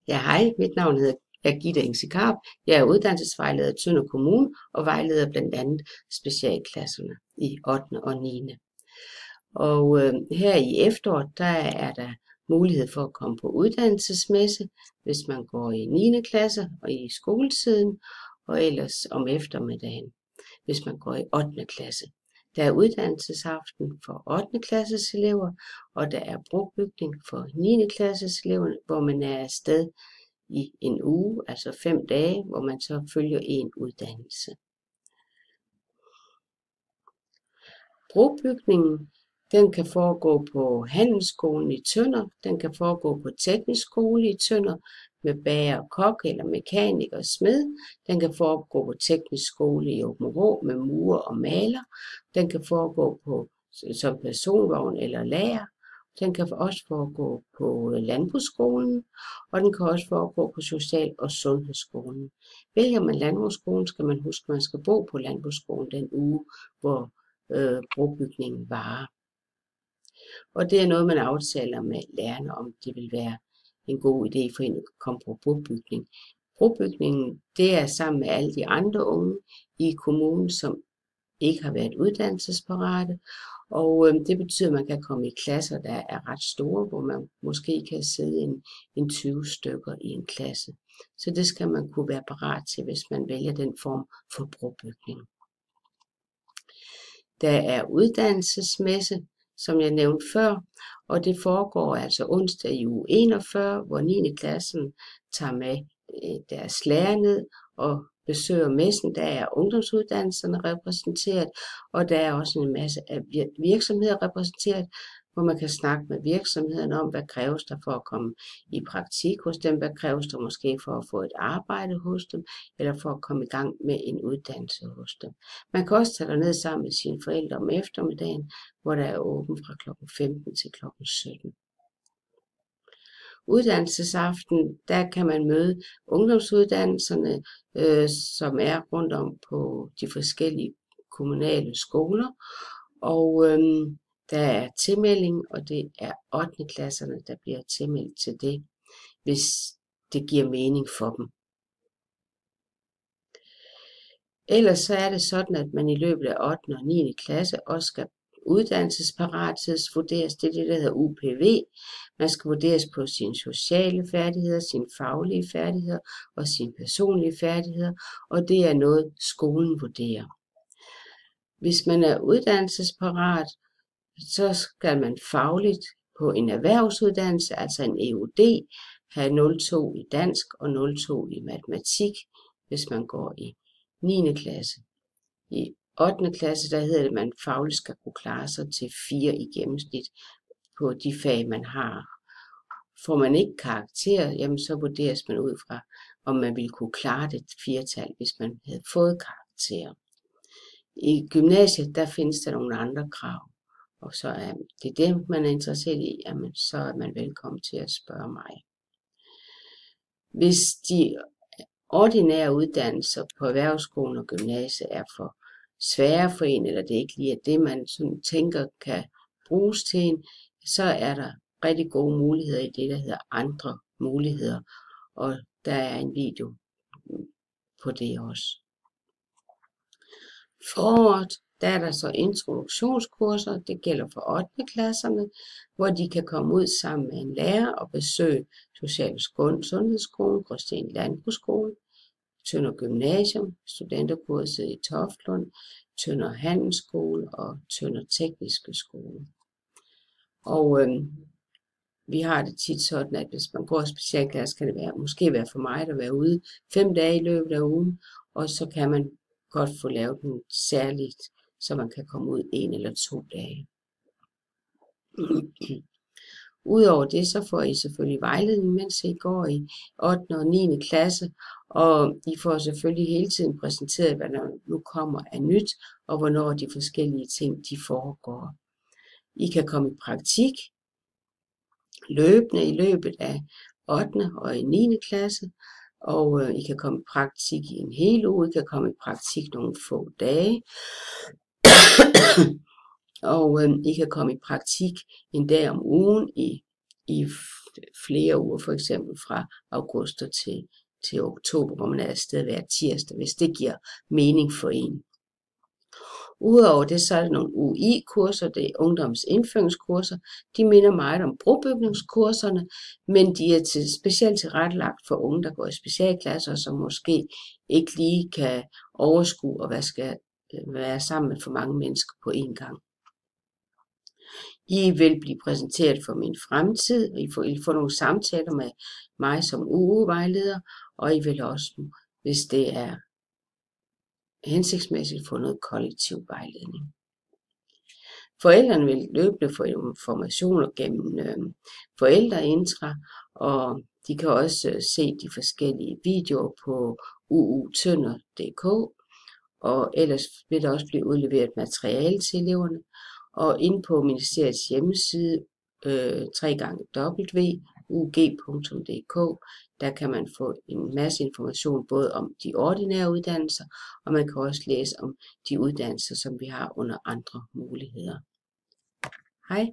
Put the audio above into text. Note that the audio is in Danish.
Ja, hej. Mit navn er Gitte Engse Karp. Jeg er uddannelsesvejleder i Tønder Kommune og vejleder blandt andet specialklasserne i 8. og 9. Og her i efteråret, der er der mulighed for at komme på uddannelsesmesse, hvis man går i 9. klasse og i skoletiden, og ellers om eftermiddagen, hvis man går i 8. klasse. Der er uddannelsesaften for 8. klasses elever, og der er brobygning for 9. klasses elever, hvor man er afsted i en uge, altså 5 dage, hvor man så følger en uddannelse. Brobygningen, den kan foregå på Handelsskolen i Tønder, den kan foregå på Teknisk Skole i Tønder med bager og kok eller mekaniker og smed, den kan foregå på Teknisk Skole i Aabenraa med murer og maler, den kan foregå som personvogn eller lager, den kan også foregå på Landbrugsskolen, og den kan også foregå på Social- og Sundhedsskolen. Vælger man Landbrugsskolen, skal man huske, at man skal bo på Landbrugsskolen den uge, hvor brobygningen varer. Og det er noget, man aftaler med lærerne, om det vil være en god idé for en at komme på brobygning. Brobygningen, det er sammen med alle de andre unge i kommunen, som ikke har været uddannelsesparate, og det betyder, at man kan komme i klasser, der er ret store, hvor man måske kan sidde en 20 stykker i en klasse. Så det skal man kunne være parat til, hvis man vælger den form for brobygning. Der er uddannelsesmesse, som jeg nævnte før, og det foregår altså onsdag i uge 41, hvor 9. klassen tager med deres lærer ned og besøger messen. Der er ungdomsuddannelserne repræsenteret, og der er også en masse af virksomheder repræsenteret, hvor man kan snakke med virksomhederne om, hvad kræves der for at komme i praktik hos dem, hvad kræves der måske for at få et arbejde hos dem, eller for at komme i gang med en uddannelse hos dem. Man kan også tage derned sammen med sine forældre om eftermiddagen, hvor der er åbent fra kl. 15 til kl. 17. Uddannelsesaften, der kan man møde ungdomsuddannelserne, som er rundt om på de forskellige kommunale skoler, og der er tilmelding, og det er 8. klasserne, der bliver tilmeldt til det, hvis det giver mening for dem. Ellers så er det sådan, at man i løbet af 8. og 9. klasse også skal uddannelsesparathedsvurderes. Det er det, der hedder UPV. Man skal vurderes på sine sociale færdigheder, sine faglige færdigheder og sine personlige færdigheder, og det er noget, skolen vurderer. Hvis man er uddannelsesparat, så skal man fagligt på en erhvervsuddannelse, altså en EUD, have 02 i dansk og 02 i matematik, hvis man går i 9. klasse. I 8. klasse, der hedder det, at man fagligt skal kunne klare sig til 4 i gennemsnit på de fag, man har. Får man ikke karakter, jamen så vurderes man ud fra, om man ville kunne klare det 4-tal, hvis man havde fået karakter. I gymnasiet, der findes der nogle andre krav, og så er det, man er interesseret i, jamen så er man velkommen til at spørge mig. Hvis de ordinære uddannelser på erhvervsskolen og gymnasiet er for svære for en, eller det ikke lige er det, man sådan tænker kan bruges til en, så er der rigtig gode muligheder i det, der hedder andre muligheder, og der er en video på det også. Foråret, der er der så introduktionskurser, det gælder for 8. klasserne, hvor de kan komme ud sammen med en lærer og besøge Social- og Sundhedsskolen, Gråsten Landbrugsskole, Tønder Gymnasium, studenterkurset i Toftlund, Tønder Handelsskole og Tønder Tekniske Skole. Og vi har det tit sådan, at hvis man går i specialklasse, kan det måske være for mig at være ude 5 dage i løbet af ugen, og så kan man godt få lavet den særligt, så man kan komme ud 1 eller 2 dage. Udover det, så får I selvfølgelig vejledning, mens I går i 8. og 9. klasse, og I får selvfølgelig hele tiden præsenteret, hvad der nu kommer af nyt, og hvornår de forskellige ting de foregår. I kan komme i praktik løbende i løbet af 8. og i 9. klasse, og I kan komme i praktik i en hel uge, I kan komme i praktik nogle få dage, og I kan komme i praktik en dag om ugen i flere uger, for eksempel fra august til oktober, hvor man er afsted hver tirsdag, hvis det giver mening for en. Udover det, så er der nogle UI-kurser, det er ungdomsindføringskurser. De minder meget om brobygningskurserne, men de er specielt tilrettelagt for unge, der går i specialklasser, som måske ikke lige kan overskue og være sammen med for mange mennesker på én gang. I vil blive præsenteret for min fremtid, I får nogle samtaler med mig som UU-vejleder, og I vil også, hvis det er hensigtsmæssigt, få noget kollektiv vejledning. Forældrene vil løbende få informationer gennem forældreintra, og de kan også se de forskellige videoer på uutønder.dk, og ellers vil der også blive udleveret materiale til eleverne. Og inde på ministeriets hjemmeside, www.ug.dk, der kan man få en masse information både om de ordinære uddannelser, og man kan også læse om de uddannelser, som vi har under andre muligheder. Hej.